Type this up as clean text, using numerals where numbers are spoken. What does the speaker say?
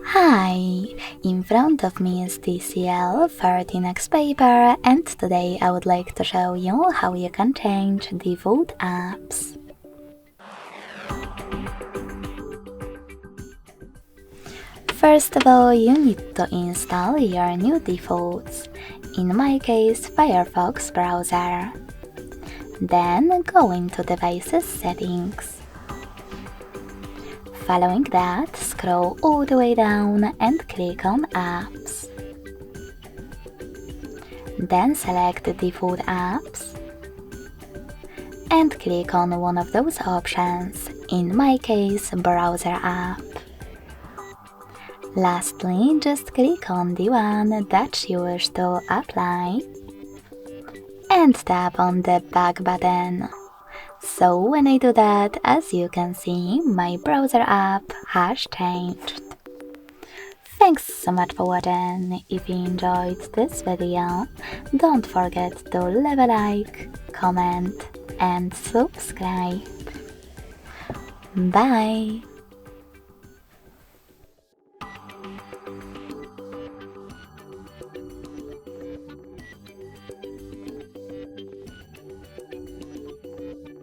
Hi! In front of me is TCL for NxtPaper, and today I would like to show you how you can change default apps. First of all, you need to install your new defaults, in my case Firefox browser. Then go into Devices Settings. Following that, scroll all the way down and click on Apps. Then select the default apps and click on one of those options, in my case Browser app. Lastly, just click on the one that you wish to apply and tap on the back button. So when I do that, as you can see, my browser app has changed. Thanks so much for watching. If you enjoyed this video, don't forget to leave a like, comment and subscribe. Bye!